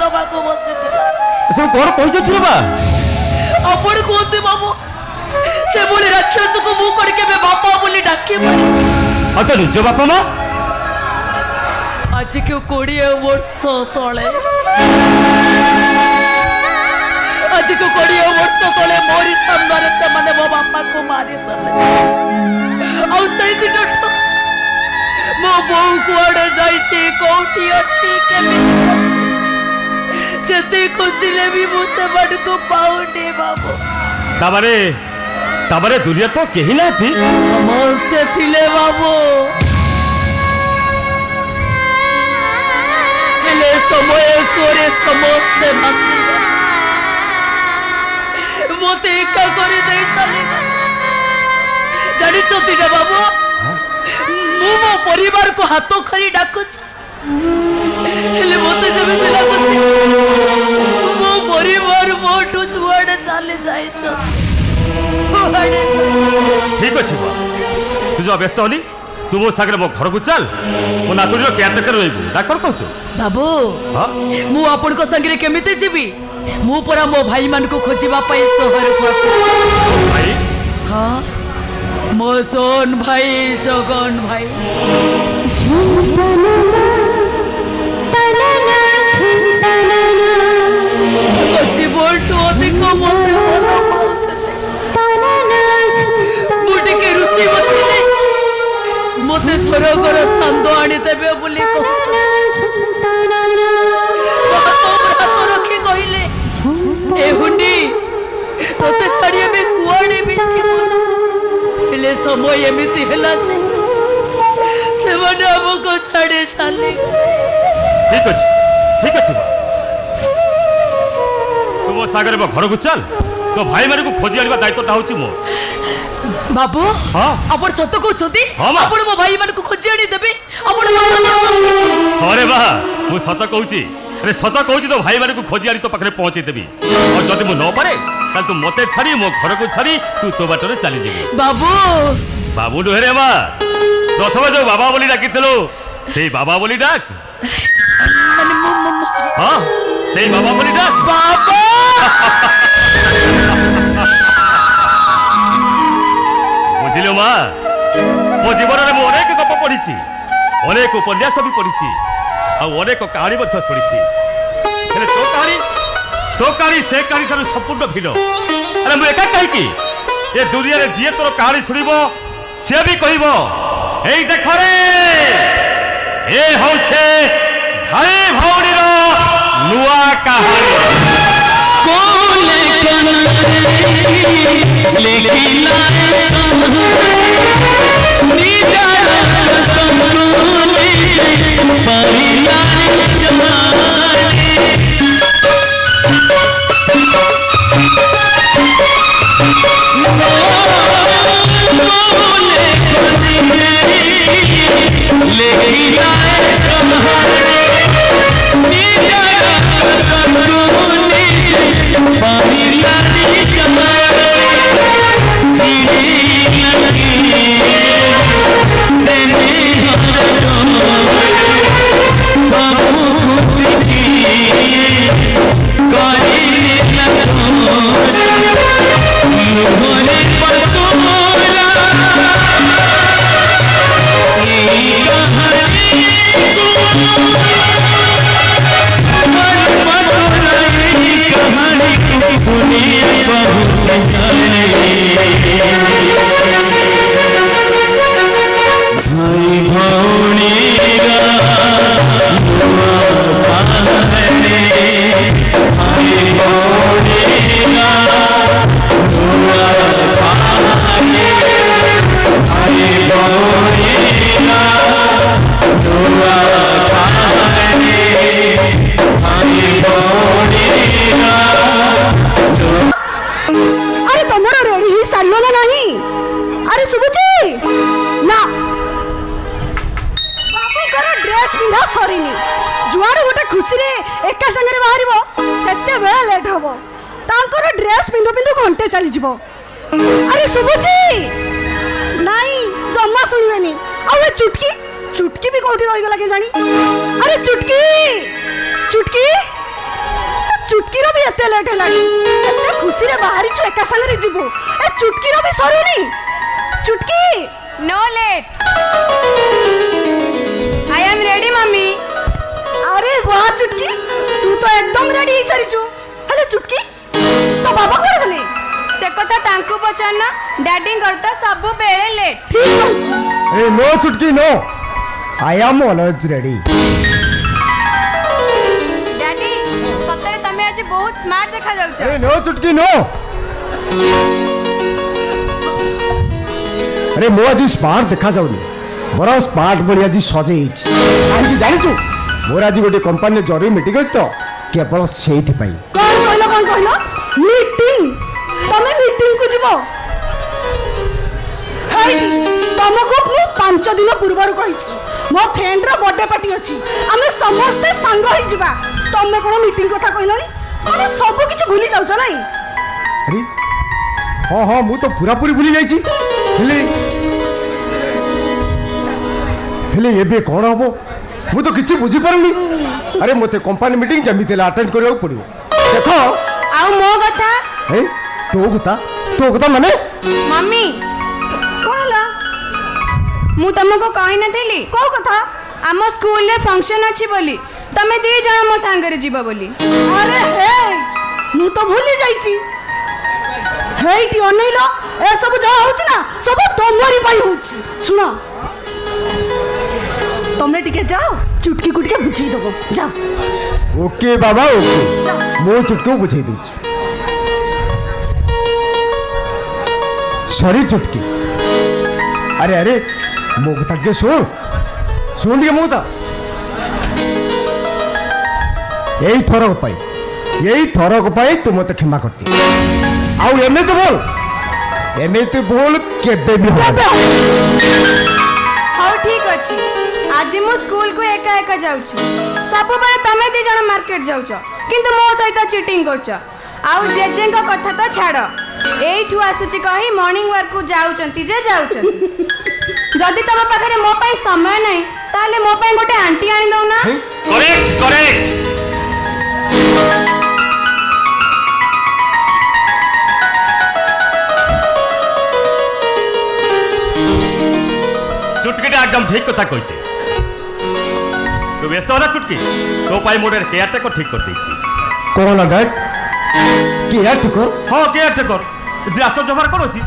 दबा को बसिथिला सब कोन कहि छथिलो बा आपण कोते बाबू से बोले राक्षस को मुंह कर के बापा बोली डाके मारे अत निज बापा मां आज क्यों 20 वर्ष तले आज को 20 वर्ष तले मोरी सामने से माने मो बापा को मारी तले और सही दिन मो बो कुआडे जाई छी कोठी अछि केमिति अछि जते खोजिले भी मुसे बड को पाउने बाबू तबरे दुनिया तो केही ना थी समझते थिले बाबू ले समय सोरे समझते मस्ती मोते एका करी दे चले जानी चोती रे बाबू मु मो परिवार को हाथों खरी डाकुछ हेले मोते जमे लागुछ मो परिवार मोटू छुआडे चले जाई छ ठीक अछि बा तू जो व्यस्त होली तू मो सागरे मो घर को चल मो नातुरी रो केयर टेकर रहबू डाक्टर कहछु बाबू हां मु आपन को संगे केमिते जीवी मु परा मो भाई मान को खोजिबा पई शहर को आसी भाई हां मो जोन भाई जगन भाई कोची बोलटो देखो मोते बोलो मुटे के रुसी बसले मोते स्वर्गर छंद आनी देबे बोली को हाथ रखी कहले ए हुंडी तोते छड़िए में कुआडे बिछि हेले समय एमिति हला छे से माने हमको छाड़े चले ठीक अछि तू मो सागरे मो घर को चल तो भाई मारे को खोजी आनिबा दायित्वटा होची मो बाबू हां आपण सत्य कहछोती आपण मो भाई मान को खोजी आनी देबे आपण अरे बा मु सत्य कहूची अरे सत्य कहूची तो भाई मारे को खोजी आनी तो पाखरे पहुंचे देबी और जदी मु न पारे ताल तू मते छाड़ी मो घर को छाड़ी तू तो बाटरे चली जेबी बाबू डोहरे बा प्रथम जो बाबा बोली डाकितलो सेई बाबा बोली डाक हां सेई बाबा बोली डाक बाबा बुझिलो मा मो जीवन में अनेक गप पढ़ी अनेक उपन्यास भी पढ़ी अनेक कहानी शुणी तो कहानी से कहानी ठार संपूर्ण भिन्न अरे मुझे एका कहीं ये दुनिया रे जी तोर कहानी शुणव सी भी कह देख रे ये हूँ भाई भौणी नुआ कहानी चली जीवो अरे सुबुची नहीं जम्मा सुनिबेनी आ चुटकी चुटकी भी कोठी रही गला के जानी अरे चुटकी चुटकी केते लेट हेलानी एते खुशी रे बाहरी छु एका संग रे जीवो ए चुटकी रो भी सरुनी चुटकी नो late I am ready mummy अरे वाह चुटकी तू तो एकदम रेडी ही सरी छु हेले चुटकी तो बाबा कोन गले से कथा तांकु पचारना डैडी करता सब बेले लेट ठीक अछि ए नो Chutki no I am always ready daddy सतरे तमे आज बहुत स्मार्ट देखा जाउछ ए नो चुटकी नो अरे मो आज स्मार्ट देखा जाउनी बड़ा स्मार्ट बड़ी आज सजेइछ काहे जानिछु मोर आज गोटे कंपनी जरूरी मीटिंग अछि तो केवल सेठी पई कोन कहलो मीटिंग तमे मीटिंग को जीवो हाय तुमको मु 5 दिन पूर्व कही मो फ्रेंड रो बर्थडे पार्टी अछि आमे समस्त संग होई जिबा तमे कोन मीटिंग कथा कहलनी तमे सब किछ भूली जाउछ नाही अरे हाँ हाँ मु तो पूरा पूरी भूली जाइछि हेले एबे कोन हबो मु तो किछि बुझी पारुनी अरे मते कंपनी मीटिंग जमिते अटेंड करियो पड़ियो देखो आउ मो कथा ए तो कथा माने मम्मी कोन हला मु तुमको कहि नथिली को कथा आम स्कूल रे फंक्शन अछि बोली तमे दी जण मो संगे जीव बोली अरे हे मु तो भूली जाइछि हेटी अनैलो ए सब जा होछि ना सब तोमरी पई होछि सुनो तुमने टिके जाओ चुटकी कुटके बुझी दबो जाओ ओके बाबा ओके मो चुटको बुझाई दूछ सॉरी चुटकी अरे अरे मो कथा के सुन दिए मो यही थरक पाई तू मत क्षमा करती आउ एमती बोल केबे भी हो हाउ ठीक अछि आज मु स्कूल को एका एका जाउछि सब बेले तमे दी जण मार्केट जाउछ किंतु मो सहित चीटिंग करछ आउ जेजे को कथा तो छाड़ एठू आसुची कही मॉर्निंग वॉक को जाउचंती जे जाउचंती जदि तम पाखरे मो पई समय नै ताले मो पई गोटे आंटी आनी दउ ना करेक्ट चुटकीटा एकदम ठीक कथा कहते तू व्यस्त हो ना चुटकी तो पाई मोटे केयर टेकर ठीक कर देछि कोन डैड केयर टेकर हाँ केयर टेकर इति आश्चर्य व्यवहार कौन अच्छी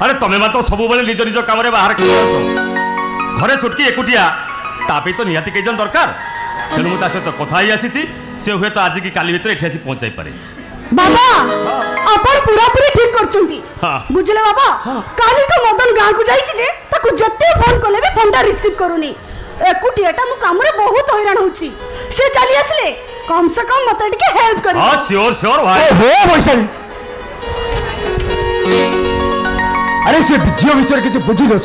अरे तुम्हें तो सब बेले निज निज काम बाहर घरे चुटकी एकुटिया तापी तो निहाती कई जन दरकार तेणु मुझे सहित कथा ही आसी से हुए तो आज की काली भितर एठी आसी पहुंचाई पारे बाबा अपन पूरा पूरी ठीक करचंती हाँ। बुझले बाबा काली तो मदन गां को जाईची जे ताको जत्ते फोन कोले भी फोनटा रिसीव करूनी एकुटियाटा मु काम रे बहुत हैरान होची से चली आसले कम से कम मते टिके हेल्प करी हाँ श्योर भाई हो वैशाली अरे से झील विषय किसी बुझी नी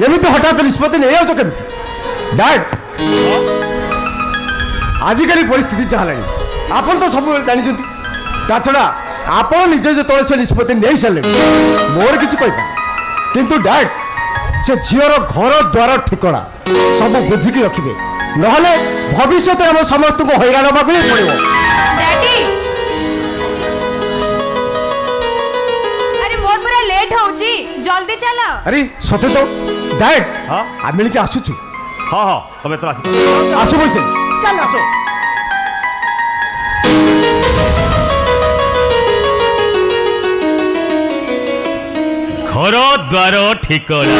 एमती तो हठात निष्पत्ति नहीं जाओ केमती डैड आजिकल परिस्थिति जहाँ आपन तो सब जानी ता छड़ा आपन निजे जो से निष्पत्ति नहीं सारे मोर किसी कह किंतु डैड से झीर घर द्वार ठिकना सब बुझिकी रखिए नहले भविष्य आम समस्त को हैरान होगा पड़ो डैडी अरे मोर पूरा लेट होउची जल्दी चलो अरे सते तो डैड हाँ? आम मिलके आसुचु हाँ तुम्हें तो आसु बोलते चलो आसो घर द्वार ठिकना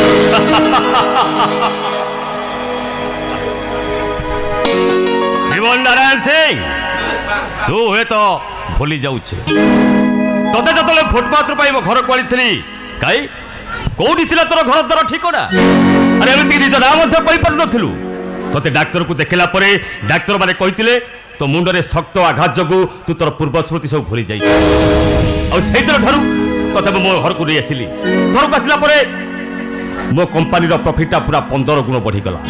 जीवन नारायण सिंह तू हुए तो भूली जाऊे तते जो फुटपाथ पाई मो घर को आई कई कौटी थी तोर घर द्वार ठिकना अरे एमती निज ना पार नु तोते डाक्तर को देखला डाक्तर मैंने कहते तो मुंडे शक्त आघात जो तू तोर पूर्व स्मृति सब भूली जाई ठारू तथे मो घर को नहीं आसली घर को आसला मो कंपानी प्रॉफिटा पूरा 15 गुण बढ़ीगला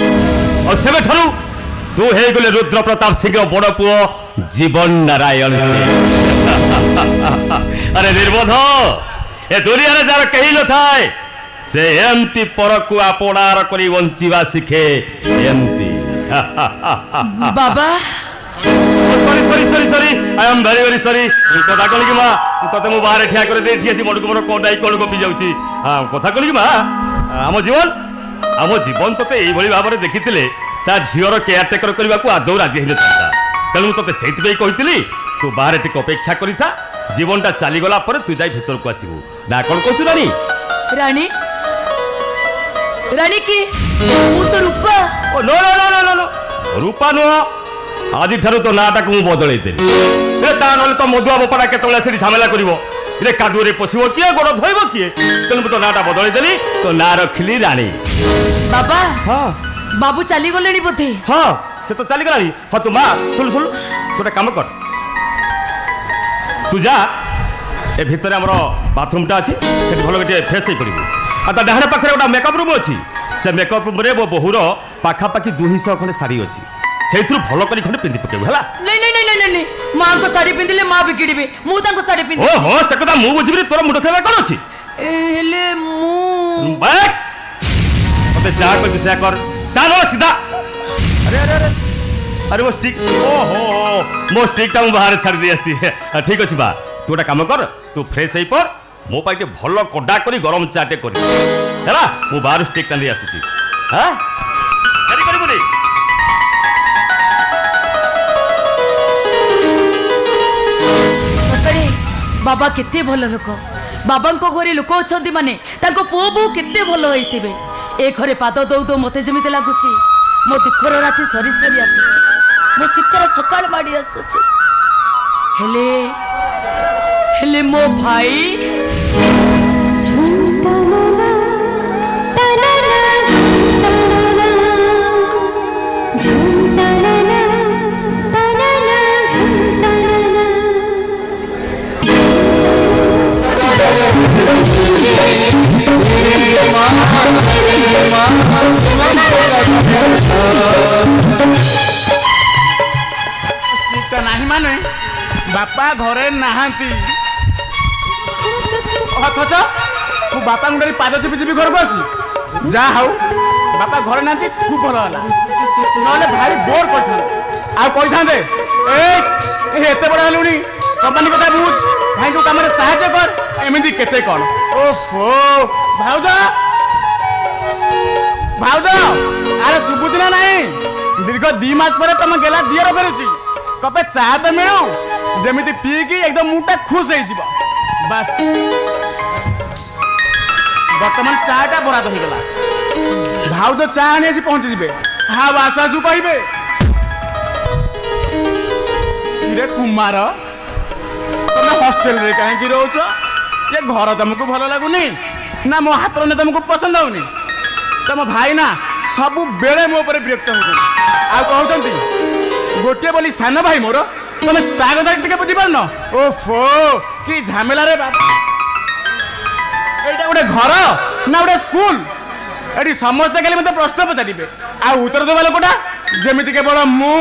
और से ठारू तू हो गले रुद्र प्रताप सिंह बड़ पुओ जीवन नारायण अरे निर्बोध ए दुनिया रे जार कही न थाए से एमती पर को आपणार करी वंचिवा सिखे एमती बाबा sorry I am am very very sorry कथा कहली कि माँ तते मु बाहर ठिया कर दे ठियासी मन को मोर कोंडाई कोण को पी जाउची हां कथा कहली कि माँ आम जीवन तते एई भली भाबरे देखितिले ता झियर केयर टेकर करबा को आदौ राजी हेले था तेणु तते सेति पे कहितली तू बाहर टिक अपेक्षा करिथा जीवनटा चली गला पर तू जाई भीतर को आसीबू ना कोन कहू रानी रानी रानी की मु तो Rupa oh no no no no no Rupa no आदि थारु तो नाटा को बदलै देली ए ता नले तो मधुआ बपड़ा केतले सेठी झमेला करिवो रे कादुरे पसिबो किए गोड़ धोइबो किए तेणु तो नाटा बदलै देली तो ना रखली रानी बाबा हां बाबू चली गलेनी बोधे हां से तो चली गलानी ह तू मां सुन सुन गोटे काम कर तू जा ए भितर हमर बाथरूम टा अछि से भलो बेटे फ्रेश हे करिवो आ ता डाहणे पाखरे गोटा मेकअप रूम अछि से मेकअप रूम रे वो बहुर पाखा पाखी 200 खंडे साड़ी अछि सेथुर भलो करी खंडे पिंदी पकेबो हला नहीं नहीं नहीं नहीं नहीं मां को साड़ी पिंदिले मां बिगिड़बे मु ताको साड़ी पिंदी ओ हो से कथा मु बुझिबे तोर मुंड खेबा कोन अछि हेले मु बैक ओते जा कर विषय कर तानो सीधा अरे अरे अरे अरे वो स्टिक ओ हो मो स्टिक टा बाहर छाड़ दे आसी ठीक अछि बा तू गोटा काम कर तू फ्रेश हेई पर मो पाइटे भलो कोडा करी गरम चाटे करी हैला मु बाहर स्टिक टा ले आसी हां करी करी बोली सतरे बाबा केते भलो लोक बाबा को घरे लोक अछंती माने ताको पुओ बो केते भलो होइतिबे ए घरे पाद दौ दौ मते जमिते लागुची मो दुखर राति सरी सरी आसुची मो सुखर सकाळ माडी आसुची हेले हेले मो भाई नहीं माने बापा घरे नहांती अथच मु बापा मुंडे पाद चिपि चिपि घर को आसी जा हाउ बापा घरे नहांती खूब भल होला नले भारी बोर करथले आ कहि थांदे ए एते बड़ हलुनी कंपनी कथा बुझ भाई को काम रे सहायता कर एमिदी केते कोन ओफो भाउजा भाउजा अरे सुबुदिना नहीं दीर्घ 2 मास पर तुम गेला दियर फेरुची कपे चाह तो मिलू जमीती पी की एकदम मुंटा खुश हो बस बर्तमान चाटा बराद हो गला भाव तो चाह आनी पहुंची जीवे हाँ आसु आसु कहे रे कुमार तुम हॉस्टेल रे कहीं रोच ये घर तुमको भल लगुनि ना मो हाथ रंधे तुमको पसंद होनी तुम भाई ना सब बेले मो पर विरक्त हो कहते गोटे बोली सान भाई मोर तुम ता कथा टिके बुझी पारन ओफो कि झमेला रे बाबा एटा गोटे घर ना गोटे स्कूल एटी समस्त खाली मते प्रश्न पचारे आ उत्तर देवा लोकटा जेमिति केवल मु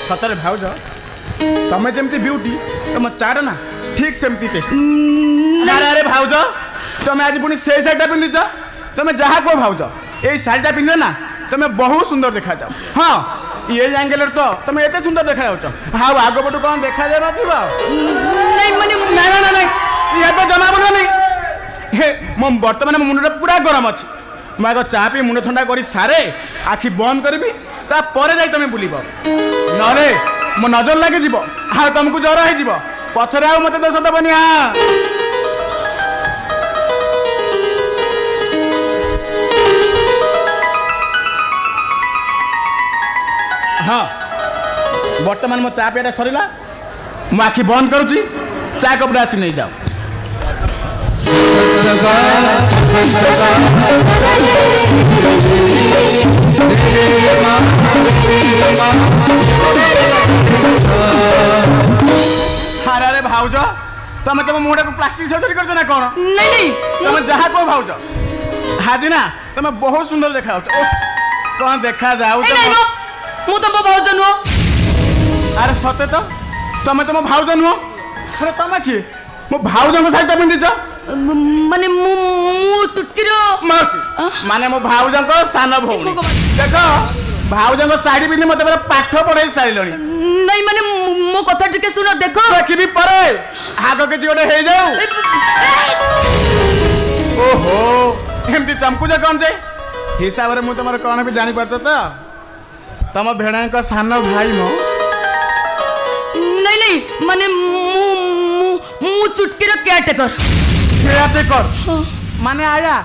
सतरे भाउज तमें जमती ब्यूटी तुम चार ना ठीक सेमती टेस्ट अरे अरे भाउज तुम आज पुणी से शाढ़ीटा पिंधिच तुम जहाँ कह भाउज ये शाढ़ीटा पिंधे ना तुम बहुत सुंदर देखा जाओ हाँ ये एंगल तो तुम एत सुंदर देखा जाऊच हाँ आग पटू कौन देखा जाए ये तो जमा बोल नहीं मो बर्तमान मुंडा पूरा गरम अच्छी मैं आग चा पी मुंड ठंडा कर सारे आखि बंद करी तापर जा तुम बुल ना मो नजर लगे हाँ तुमको ज्वर हो पचर आ मत दोष दबनी हाँ बर्तमान मो चा पियाटा सरला मो आखि बंद करुच्ची चा कपड़ा आसी नहीं जाओ अरे अरे भाउज तमे तम मुंडा को प्लास्टिक सर्जरी करछ ना कोन नहीं नहीं तमे जहा को भाउज हाजी ना तमे बहुत सुंदर देखा हो कोन देखा जाउ ए नहीं मु तो भाउज नुह अरे सते तो तमे तम भाउज नुह अरे तमे की मो भाउज को साइड पिंदिछ माने मु चुटकीरो मासी माने मो भाउज को सान भौणी देखो भाउज को साड़ी पिंदी मते पाठ पढ़ाई साइलणी नहीं माने मो कथा टिके सुनो देखो देखिबी परे आगो के जियोटे हे जाऊ ओहो एमती चमकू जे कोन जे हिसाब रे मु तमर कोन भी जानि परछ त तम भेणा को सान भाई मो नहीं नहीं माने मु चुटकीरो केयर टेकर माने आया